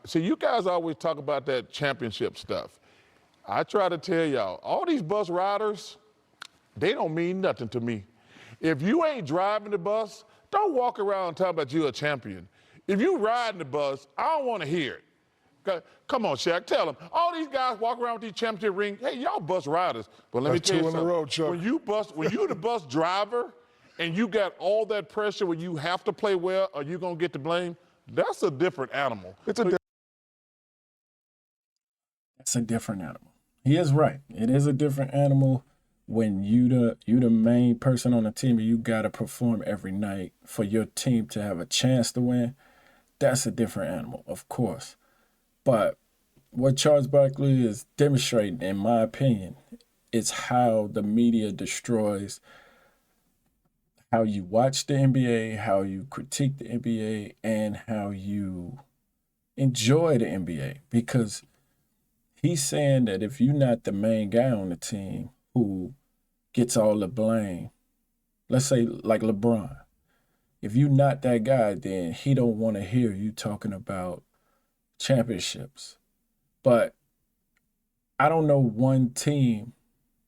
See, you guys always talk about that championship stuff. I try to tell y'all, all these bus riders, they don't mean nothing to me. If you ain't driving the bus, don't walk around talking about you a champion. If you riding the bus, I don't want to hear it. Come on, Shaq, tell them. All these guys walk around with these championship rings. Hey, y'all bus riders. But let me That's tell you two in a something. row, Chuck. When you the bus driver and you got all that pressure where you have to play well or you're going to get the blame, that's a different animal. It's a It's a different animal. He is right. It is a different animal when you the main person on the team and you gotta perform every night for your team to have a chance to win. That's a different animal, of course. But what Charles Barkley is demonstrating, in my opinion, is how the media destroys how you watch the NBA, how you critique the NBA, and how you enjoy the NBA. Because he's saying that if you're not the main guy on the team who gets all the blame, let's say like LeBron, if you're not that guy, then he don't want to hear you talking about championships. But I don't know one team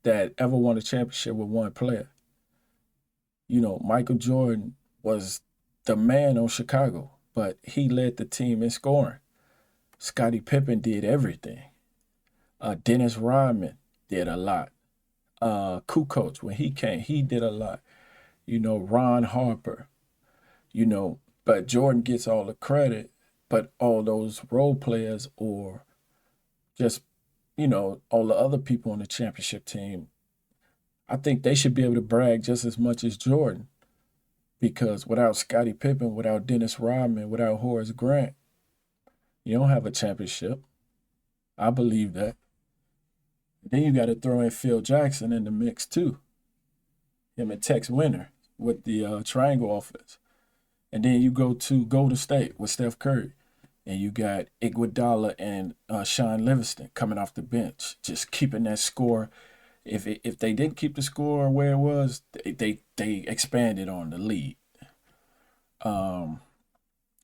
that ever won a championship with one player. You know, Michael Jordan was the man on Chicago, but he led the team in scoring. Scottie Pippen did everything. Dennis Rodman did a lot. Kukoc, when he came, he did a lot. You know, Ron Harper, you know, but Jordan gets all the credit, but all those role players or just, you know, all the other people on the championship team, I think they should be able to brag just as much as Jordan. Because without Scottie Pippen, without Dennis Rodman, without Horace Grant, you don't have a championship. I believe that. Then you got to throw in Phil Jackson in the mix too. Him and Tex Winter with the triangle offense. And then you go to Golden State with Steph Curry. And you got Iguodala and Sean Livingston coming off the bench, just keeping that score. If they didn't keep the score where it was, they expanded on the lead.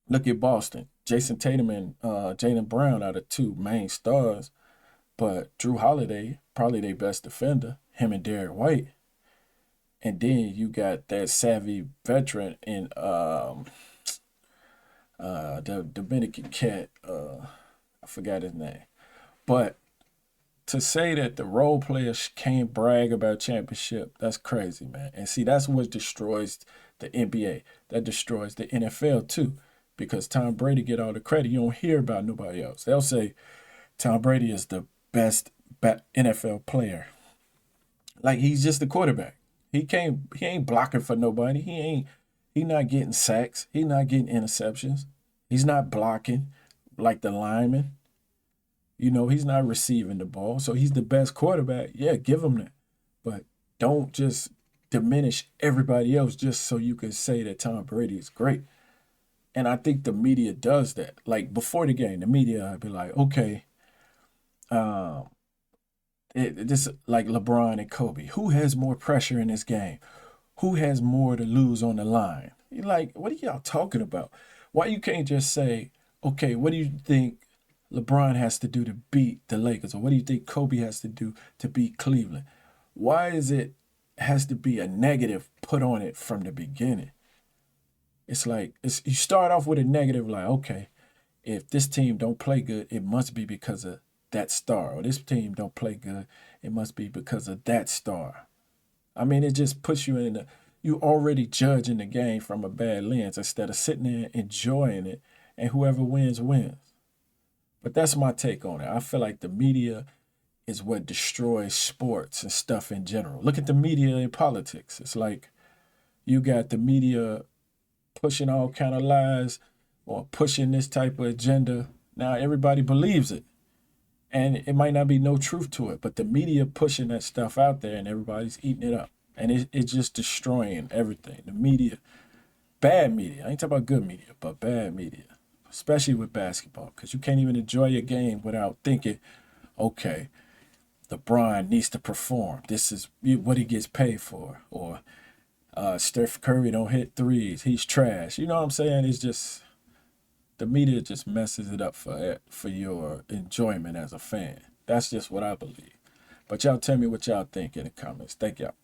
Look at Boston. Jason Tatum and Jaylen Brown are the two main stars. But Drew Holiday, probably their best defender, him and Derek White. And then you got that savvy veteran in the Dominican cat. I forgot his name. But to say that the role players can't brag about championship, that's crazy, man. And see, that's what destroys the NBA. That destroys the NFL too. Because Tom Brady get all the credit. You don't hear about nobody else. They'll say Tom Brady is the best NFL player. Like he's just the quarterback. He ain't blocking for nobody. He not getting sacks. He not getting interceptions. He's not blocking like the lineman. You know, he's not receiving the ball. So he's the best quarterback. Yeah, give him that. But don't just diminish everybody else just so you can say that Tom Brady is great. And I think the media does that. Like before the game, the media would be like, okay, this like LeBron and Kobe. Who has more pressure in this game? Who has more to lose on the line? You're like, what are y'all talking about? Why you can't just say, okay, what do you think LeBron has to do to beat the Lakers? Or what do you think Kobe has to do to beat Cleveland? Why is it has to be a negative put on it from the beginning? It's like you start off with a negative, like, okay, if this team don't play good, it must be because of that star. Or this team don't play good, it must be because of that star. I mean, it just puts you in you already judging the game from a bad lens instead of sitting there enjoying it, and whoever wins, wins. But that's my take on it. I feel like the media is what destroys sports and stuff in general. Look at the media in politics. It's like you got the media pushing all kind of lies or pushing this type of agenda. Now everybody believes it. And it might not be no truth to it, but the media pushing that stuff out there and everybody's eating it up. And it's just destroying everything. The media, bad media. I ain't talking about good media, but bad media, especially with basketball, because you can't even enjoy your game without thinking, okay, LeBron needs to perform. This is what he gets paid for. Or Steph Curry don't hit threes. He's trash. You know what I'm saying? It's just the media just messes it up for your enjoyment as a fan. That's just what I believe. But y'all tell me what y'all think in the comments. Thank y'all.